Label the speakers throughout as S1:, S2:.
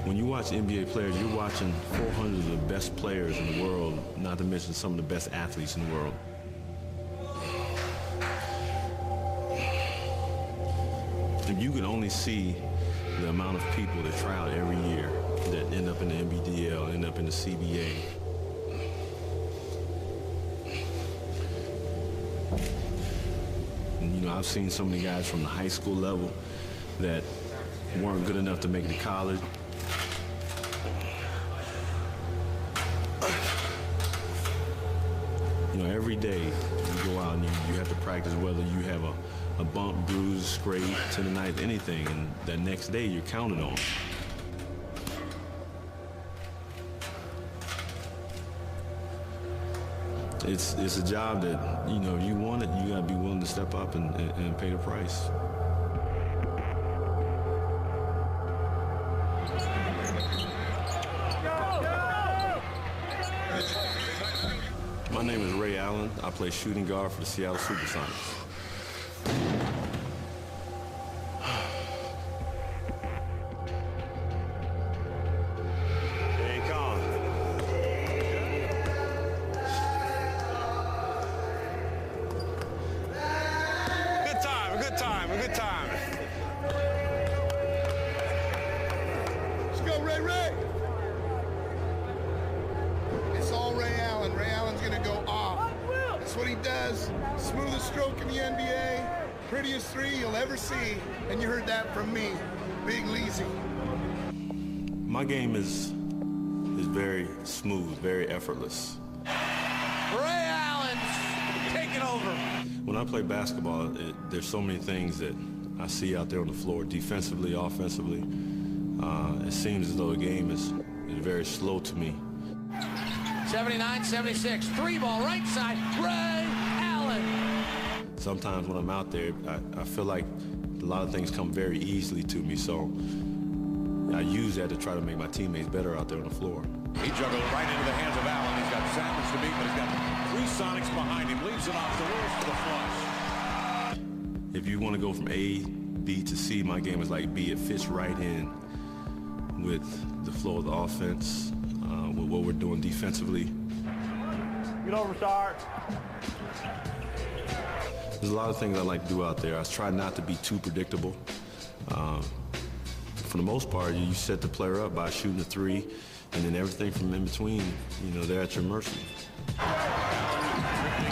S1: When you watch NBA players, you're watching 400 of the best players in the world, not to mention some of the best athletes in the world. If you could only see the amount of people that try out every year that end up in the NBDL, end up in the CBA. And, you know, I've seen so many guys from the high school level that weren't good enough to make it to college. You know, every day you go out and you have to practice whether you have a bump, bruise, scrape, tendonitis, anything, and that next day you're counted on. It's a job that, you know, if you want it, you gotta be willing to step up and pay the price. My name is Ray Allen. I play shooting guard for the Seattle Supersonics.
S2: Good time. Let's go, Ray. It's all Ray Allen. Ray Allen's gonna go off. That's what he does. Smoothest stroke in the NBA, prettiest three you'll ever see, and you heard that from me, Big Leezy.
S1: My game is very smooth, very effortless.
S3: Ray Allen's taking over.
S1: When I play basketball, there's so many things that I see out there on the floor, defensively, offensively. It seems as though the game is very slow to me.
S3: 79-76, three ball, right side, Ray Allen.
S1: Sometimes when I'm out there, I feel like a lot of things come very easily to me, so I use that to try to make my teammates better out there on the floor.
S4: He juggled it right into the hands of Allen. He's got Sammons to beat, but he's got three Sonics behind him. Leaves it off the rules for the flush.
S1: If you want to go from A, B to C, my game is like B. It fits right in with the flow of the offense, with what we're doing defensively.
S5: Get over, start.
S1: There's a lot of things I like to do out there. I try not to be too predictable. For the most part, you set the player up by shooting a three, and then everything from in between, you know, they're at your mercy.
S4: Drifting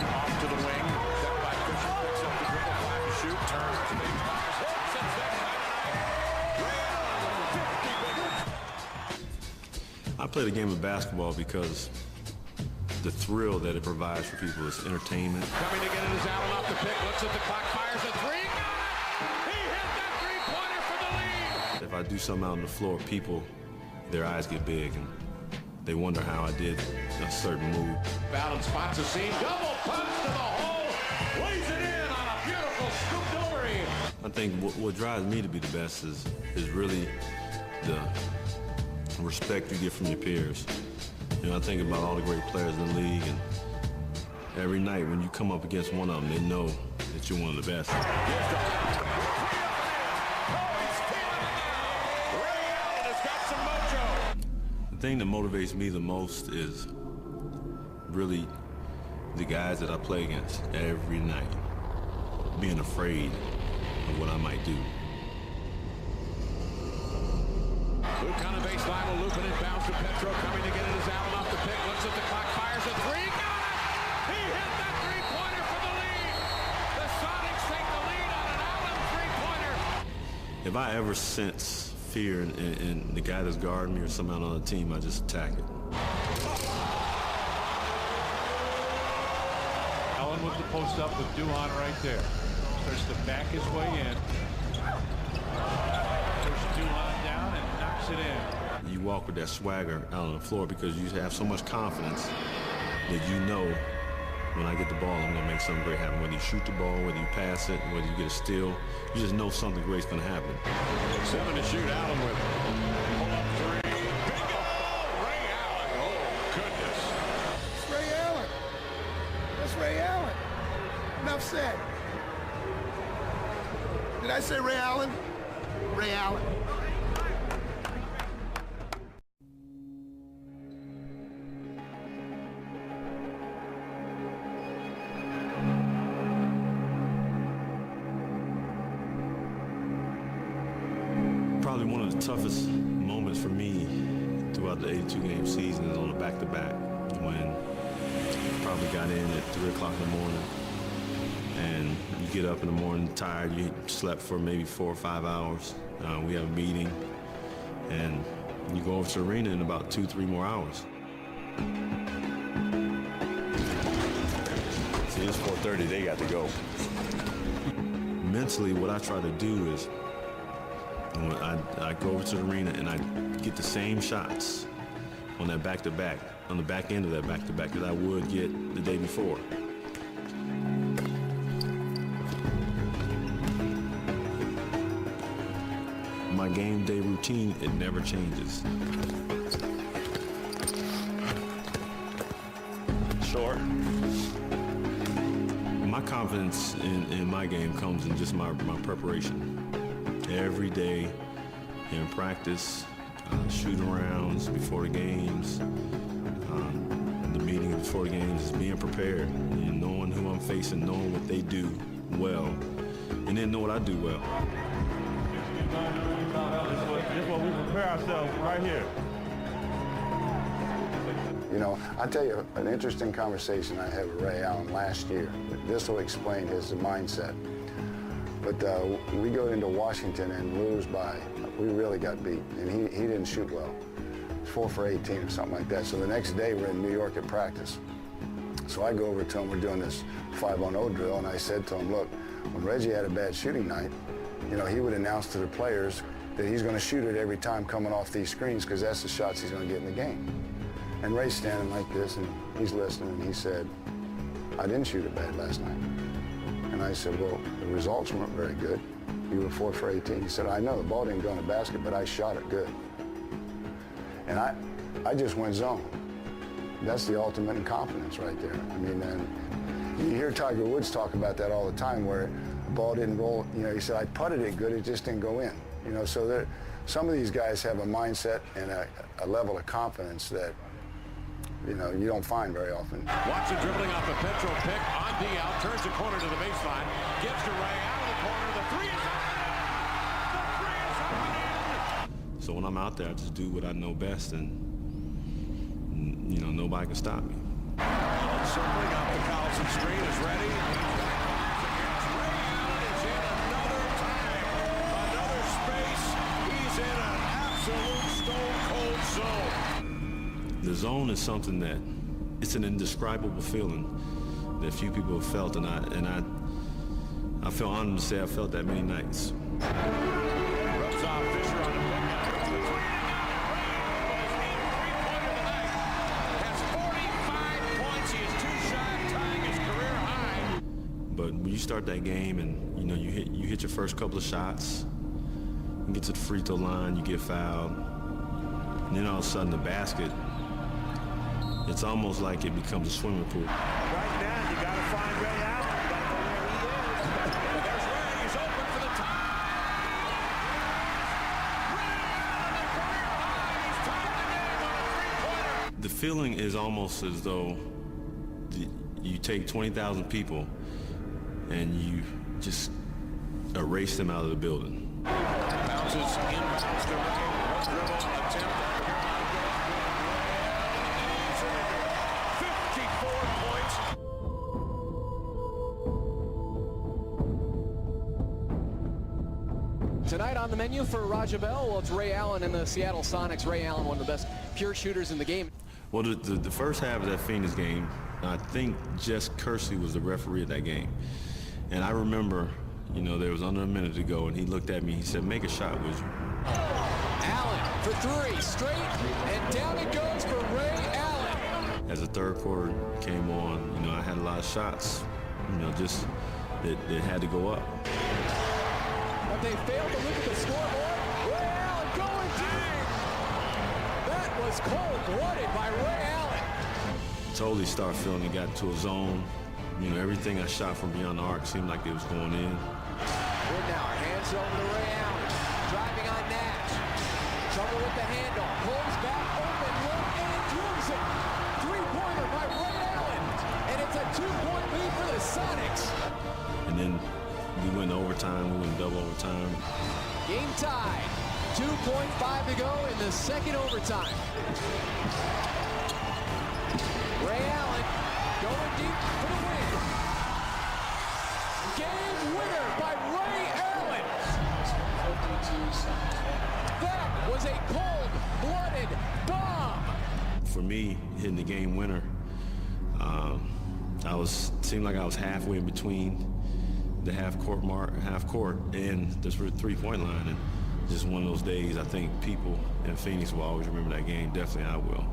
S4: off to the wing. Set by Fisher, picks up the dribble, flat to shoot, turns, sends that
S1: I play the game of basketball because the thrill that it provides for people is entertainment.
S4: Coming to get it is Allen off the pick, looks at the clock, fires a three, got it! He hit that three-pointer for the lead!
S1: If I do something out on the floor, people, their eyes get big and they wonder how I did a certain move.
S4: Allen spots a seam, double punch to the hole, lays it in on a beautiful scoop delivery.
S1: I think what drives me to be the best is really the respect you get from your peers. You know, I think about all the great players in the league, and every night when you come up against one of them, they know that you're one of the best. The thing that motivates me the most is really the guys that I play against every night, being afraid of what I might do.
S4: Luke on the baseline, will loop it in bounds to Petro, coming to get it is Allen off the pick, looks at the clock, fires a three, got it! He hit that three-pointer for the lead! The Sonics take the lead on an Allen three-pointer!
S1: If I ever sense fear in the guy that's guarding me or someone on the team, I just attack it.
S5: Allen with the post up with Duhon right there. Starts to back his way in. Pushes Duhon down and knocks it in.
S1: You walk with that swagger out on the floor because you have so much confidence that you know when I get the ball, I'm going to make something great happen. Whether you shoot the ball, whether you pass it, whether you get a steal, you just know something great's going to happen.
S4: 7 to shoot, Allen with it. Pull up three. Bingo! Ray Allen. Oh, goodness.
S2: It's Ray Allen. That's Ray Allen. Enough said. Did I say Ray Allen? Ray Allen.
S1: Probably one of the toughest moments for me throughout the 82-game season is on the back-to-back when I probably got in at 3 o'clock in the morning and you get up in the morning tired. You slept for maybe 4 or 5 hours. We have a meeting and you go over to the arena in about 2-3 more hours. See, it's 4:30, they got to go. Mentally, what I try to do is when I go over to the arena and I get the same shots on that back-to-back, on the back end of that back-to-back that I would get the day before. My game day routine, it never changes. Short. My confidence in my game comes in just my preparation. Every day in practice, shooting rounds before the games, the meeting before the games is being prepared, and knowing who I'm facing, knowing what they do well, and then know what I do well.
S6: This is what we prepare ourselves right here.
S7: You know, I'll tell you an interesting conversation I had with Ray Allen last year. This will explain his mindset. But we go into Washington and lose by, we really got beat. And he didn't shoot well. 4 for 18 or something like that. So the next day we're in New York at practice. So I go over to him, we're doing this 5-on-0 drill, and I said to him, look, when Reggie had a bad shooting night, you know, he would announce to the players that he's going to shoot it every time coming off these screens because that's the shots he's going to get in the game. And Ray's standing like this, and he's listening, and he said, I didn't shoot it bad last night. And I said, well, the results weren't very good. You were 4 for 18. He said, I know, the ball didn't go in the basket, but I shot it good. And I just went zone. That's the ultimate in confidence right there. I mean, and you hear Tiger Woods talk about that all the time, where the ball didn't roll. You know, he said, I putted it good, it just didn't go in. You know, so some of these guys have a mindset and a level of confidence that, you know, you don't find very often.
S4: Watson dribbling off the Petro pick on Diaw, turns the corner to the baseline, gives to Ray out of the corner. The three is up. The three is up and in.
S1: So when I'm out there, I just do what I know best, and you know, nobody can stop me.
S4: Allen circling up the Collison screen is ready. Against Ray Allen is in another time, another space. He's in an absolute stone cold zone.
S1: The zone is something that it's an indescribable feeling that few people have felt, and I feel honored to say I felt that many nights.
S4: Rubs off Fisher on the pick. Has 45 points. He is 2 shy, tying his career high.
S1: But when you start that game and you know you hit your first couple of shots, you get to the free throw line, you get fouled, and then all of a sudden the basket, it's almost like it becomes a swimming pool.
S6: Right now, you got to find Ray Allen. You got to know where he is.
S4: There's Ray. He's open for the tie.
S1: The feeling is almost as though you take 20,000 people and you just erase them out of the building.
S4: Bounces inbounds to Ray. One dribble attempt. 54 points.
S3: Tonight on the menu for Raja Bell, well, it's Ray Allen and the Seattle Sonics. Ray Allen, one of the best pure shooters in the game.
S1: Well, the first half of that Phoenix game, I think Jess Kersey was the referee of that game. And I remember, you know, there was under a minute to go, and he looked at me, he said, make a shot, would you?
S3: Allen for 3, straight, and down it goes for Ray Allen.
S1: As the third quarter came on, you know, I had a lot of shots, you know, just that had to go up.
S3: But they failed to look at the scoreboard. Ray Allen going deep. That was cold-blooded by Ray Allen.
S1: Totally start feeling it got into a zone. You know, everything I shot from beyond the arc seemed like it was going in.
S3: Ridnour hands over to Ray Allen. Driving on Nash. Trouble with the handoff. Pulls back, open look, and drills it. Three-pointer by Ray Allen. And it's a 2-point lead for the Sonics.
S1: And then we went to overtime, we went double overtime.
S3: Game tied. 2.5 to go in the second overtime. Ray Allen going deep for the win. Game winner by Ray Allen. That was a cold-blooded bomb.
S1: For me, hitting the game winner, seemed like I was halfway in between the half court and the 3-point line, and just one of those days. I think people in Phoenix will always remember that game. Definitely I will.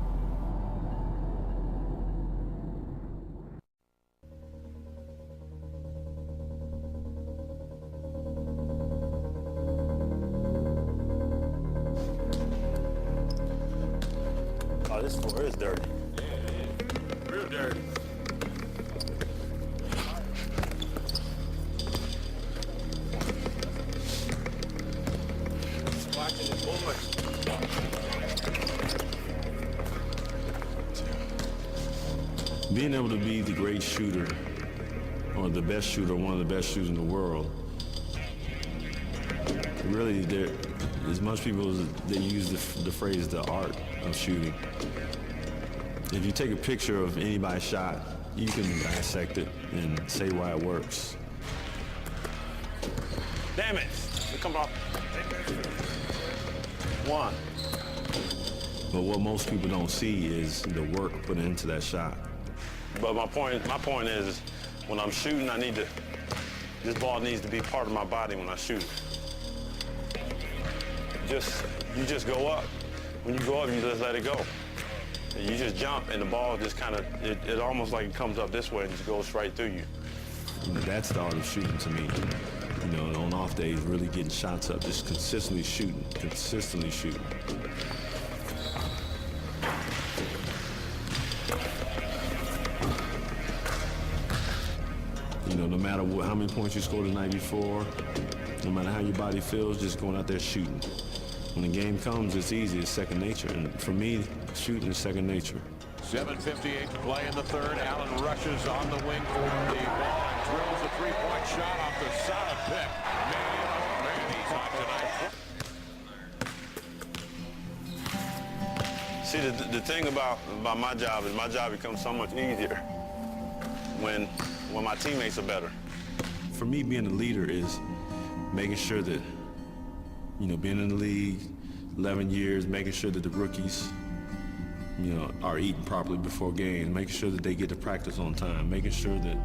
S8: Oh, this floor is dirty.
S1: Real dirty. Being able to be the great shooter, or the best shooter, one of the best shooters in the world, really, as much people they use the phrase the art of shooting. If you take a picture of anybody's shot, you can dissect it and say why it works.
S8: Damn it! Come on. One.
S1: But what most people don't see is the work put into that shot.
S8: But my point is, when I'm shooting, this ball needs to be part of my body when I shoot. You just go up. When you go up, you just let it go. You just jump, and the ball just kind of, it almost like it comes up this way and just goes right through you.
S1: That's the art of shooting to me. You know, on off days, really getting shots up, just consistently shooting. You know, no matter how many points you scored the night before, no matter how your body feels, just going out there shooting. When the game comes, it's easy, it's second nature. And for me, shooting is second nature.
S4: 7:58 to play in the third. Allen rushes on the wing for the ball and drills a three-point shot off the solid pick. Man, he's hot tonight.
S8: See, the thing about my job is my job becomes so much easier when my teammates are better.
S1: For me, being a leader is making sure that, you know, being in the league 11 years, making sure that the rookies, you know, are eating properly before games, making sure that they get to practice on time, making sure that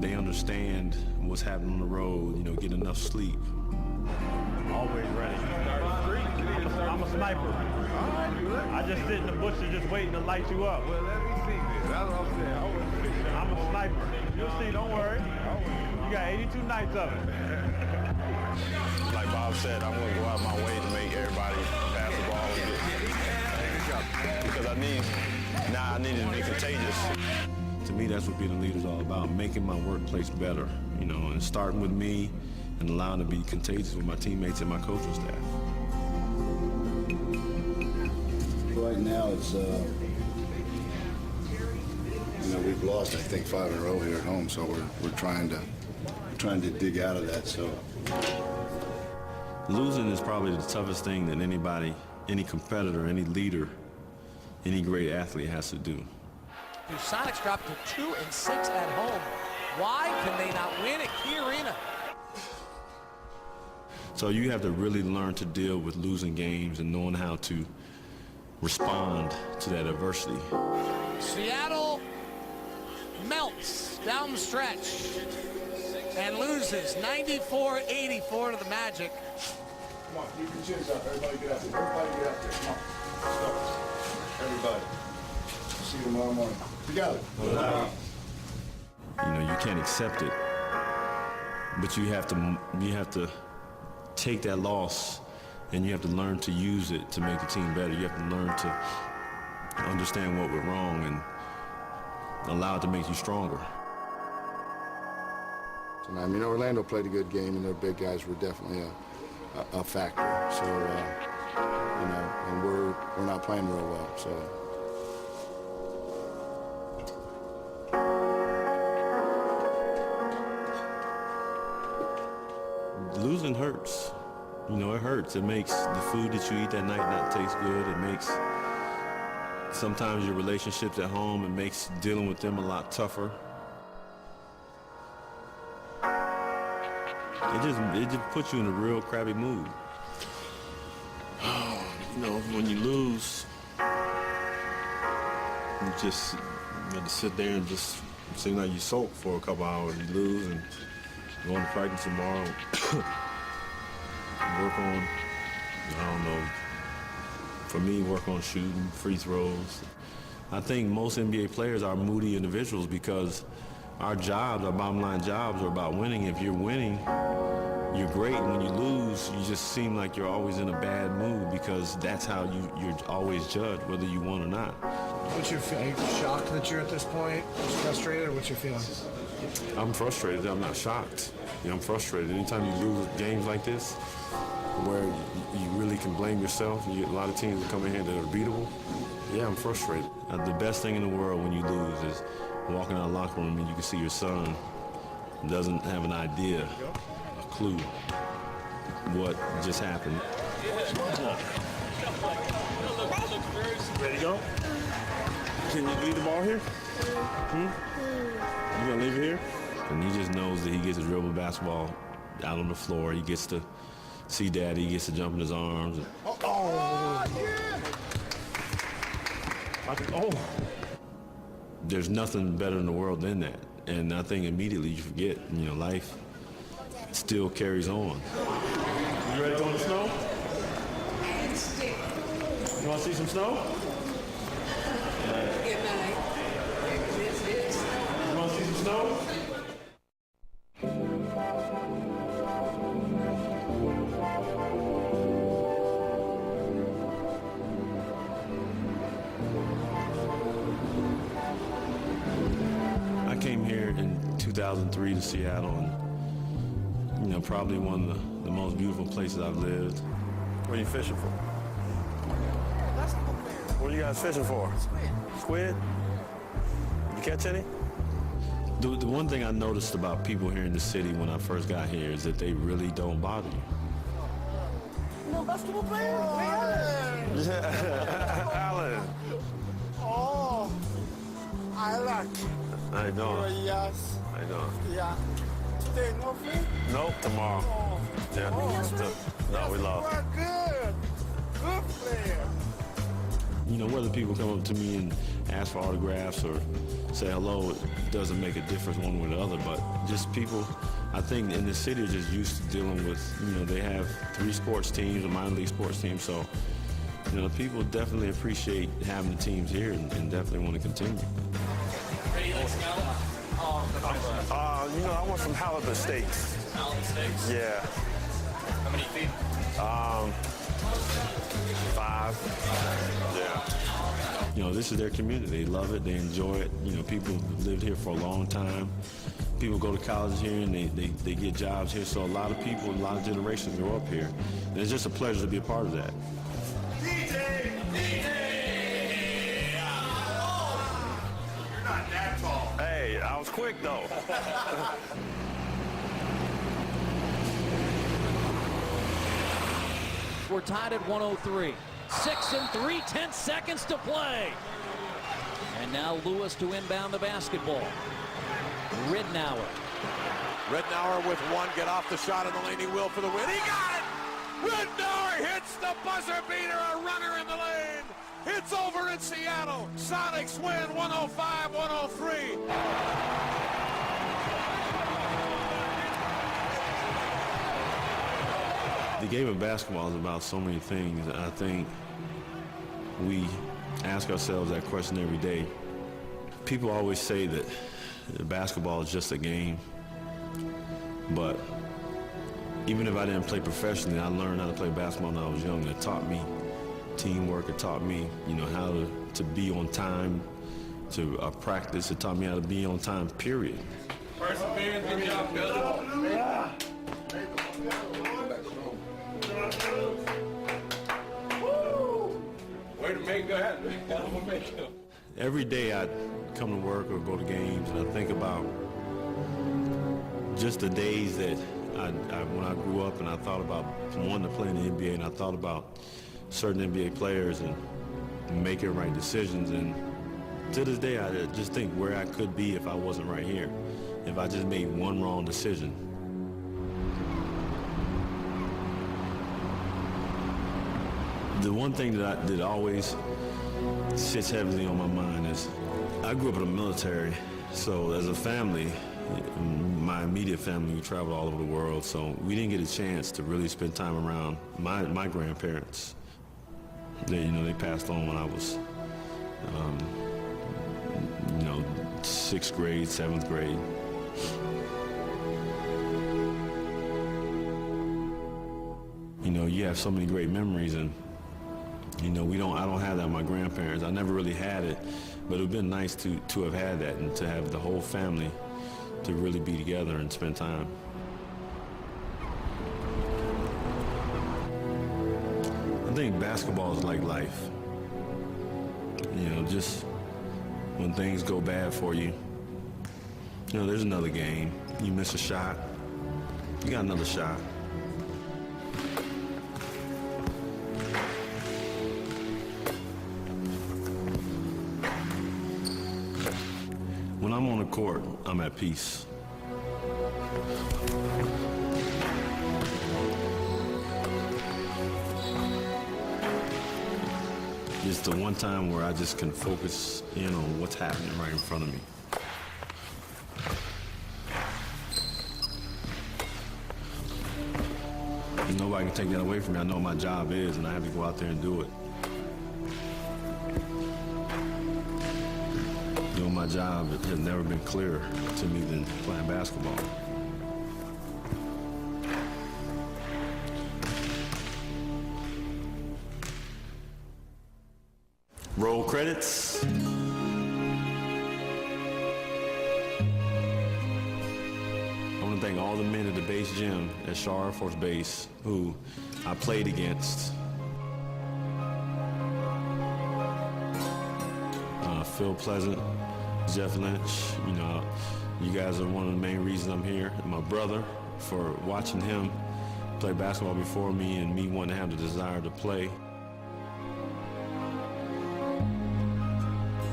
S1: they understand what's happening on the road, you know, get enough sleep.
S6: Always ready. I'm a sniper. I just sit in the bushes just waiting to light you up.
S2: Well, let me see this. That's what I'm saying.
S6: I'm a sniper. You'll see, don't worry. You got 82 nights of it.
S8: Like Bob said, I'm going to go out my way to make everybody pass the ball and get, because I need it to be contagious.
S1: To me, that's what being a leader is all about, making my workplace better, you know, and starting with me and allowing it to be contagious with my teammates and my coaching staff.
S7: Right now, it's, you know, we've lost, I think, 5 in a row here at home, so we're trying to dig out of that, so.
S1: Losing is probably the toughest thing that anybody, any competitor, any leader, any great athlete has to do.
S3: The Sonics dropped to 2-6 at home. Why can they not win at Key Arena?
S1: So you have to really learn to deal with losing games and knowing how to respond to that adversity.
S3: Seattle melts down the stretch and loses 94-84 to the Magic.
S7: Come on, keep your chins up. Everybody get up there. Everybody get up there. Come on. Let's go. Everybody. See you tomorrow morning. Together.
S1: You know, you can't accept it, but you have to take that loss and you have to learn to use it to make the team better. You have to learn to understand what went wrong and allow it to make you stronger.
S7: Tonight, you know, Orlando played a good game, and their big guys were definitely a factor. So, you know, and we're not playing real well. So.
S1: Losing hurts. You know, it hurts. It makes the food that you eat that night not taste good. It makes sometimes your relationships at home, it makes dealing with them a lot tougher. It just puts you in a real crabby mood. You know, when you lose, you have to sit there and just seem like you sulk for a couple hours. You lose and go into practice tomorrow. Work on, I don't know, for me, work on shooting, free throws. I think most NBA players are moody individuals because our jobs, our bottom line jobs are about winning. If you're winning, you're great. When you lose, you just seem like you're always in a bad mood because that's how you're always judged, whether you won or not.
S9: What's your feeling? Are you shocked that you're at this point? Just frustrated? What's your feeling?
S1: I'm frustrated. I'm not shocked. You know, I'm frustrated. Anytime you lose games like this, where you really can blame yourself, you get a lot of teams that come in here that are beatable. Yeah, I'm frustrated. The best thing in the world when you lose is walking out of the locker room and you can see your son doesn't have an idea, a clue, what just happened.
S6: Ready to go? Can you leave the ball here? You gonna leave it here?
S1: And he just knows that he gets to dribble basketball out on the floor. He gets to see Daddy. He gets to jump in his arms. There's nothing better in the world than that. And I think immediately you forget, you know, life still carries on.
S6: You ready to go in the snow? You want to see some snow?
S10: Good night.
S6: You want to see some snow?
S1: I came here in 2003 to Seattle, and, you know, probably one of the most beautiful places I've lived.
S6: What are you fishing for? What are you guys fishing for? Squid? You catch any?
S1: The one thing I noticed about people here in the city when I first got here is that they really don't bother you.
S9: No basketball player?
S6: Yeah. Alan.
S9: Oh, I like.
S6: I know.
S9: Yes.
S6: I know.
S9: Yeah. Today, no free?
S6: Nope, tomorrow.
S9: Oh.
S6: Yeah.
S9: Oh, yesterday?
S6: No, we lost.
S9: You are good. Good player.
S1: You know, whether people come up to me and ask for autographs or say hello, it doesn't make a difference one way or the other, but just people, I think in the city are just used to dealing with, you know, they have 3 sports teams, a minor league sports team, so, you know, people definitely appreciate having the teams here and definitely want to continue.
S6: You know, I went from Halibut Steaks.
S11: Halibut Steaks?
S6: Yeah.
S11: How many feet?
S6: 5. Yeah.
S1: You know, this is their community. They love it. They enjoy it. You know, people have lived here for a long time. People go to college here and they get jobs here. So a lot of people, a lot of generations grow up here. And it's just a pleasure to be a part of that.
S2: DJ! You're not that tall.
S6: Hey, I was quick, though.
S3: We're tied at 103. 6 and 3/10 seconds to play. And now Lewis to inbound the basketball. Ridnour.
S4: Ridnour with 1, get off the shot in the lane, he will for the win. He got it! Ridnour hits the buzzer beater, a runner in the lane. It's over in Seattle. Sonics win 105-103.
S1: The game of basketball is about so many things. I think we ask ourselves that question every day. People always say that basketball is just a game, but even if I didn't play professionally, I learned how to play basketball when I was young. It taught me teamwork. It taught me, you know, how to be on time, to practice. It taught me how to be on time, period.
S11: Perseverance, good job, Bill.
S9: Yeah.
S11: Way to make, go ahead. We'll make it.
S1: Every day I come to work or go to games and I think about just the days that when I grew up and I thought about wanting to play in the NBA, and I thought about certain NBA players and making right decisions, and to this day, I just think where I could be if I wasn't right here, if I just made one wrong decision. The one thing that always sits heavily on my mind is I grew up in the military, so as a family, my immediate family, we traveled all over the world, so we didn't get a chance to really spend time around my grandparents. They passed on when I was, 6th grade, 7th grade. You have so many great memories, and I don't have that with my grandparents. I never really had it, but it would have been nice to have had that and to have the whole family to really be together and spend time. I think basketball is like life. Just when things go bad for you, there's another game. You miss a shot, you got another shot. When I'm on the court, I'm at peace. It's the one time where I just can focus in on what's happening right in front of me. And nobody can take that away from me. I know what my job is, and I have to go out there and do it. My job has never been clearer to me than playing basketball. Roll credits. I want to thank all the men at the base gym at Shaw Air Force Base who I played against. Phil Pleasant, Jeff Lynch, you guys are one of the main reasons I'm here. And my brother, for watching him play basketball before me and me wanting to have the desire to play.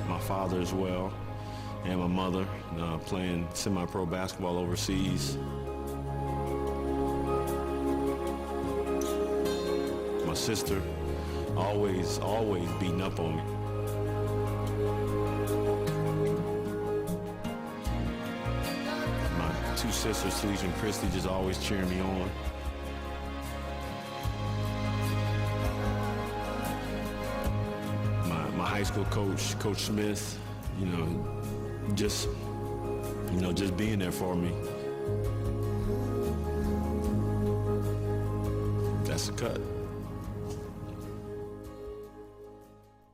S1: My father as well, and my mother, playing semi-pro basketball overseas. My sister, always beating up on me. Two sisters, Felicia and Christy, just always cheering me on. My high school coach, Coach Smith, just being there for me. That's a cut.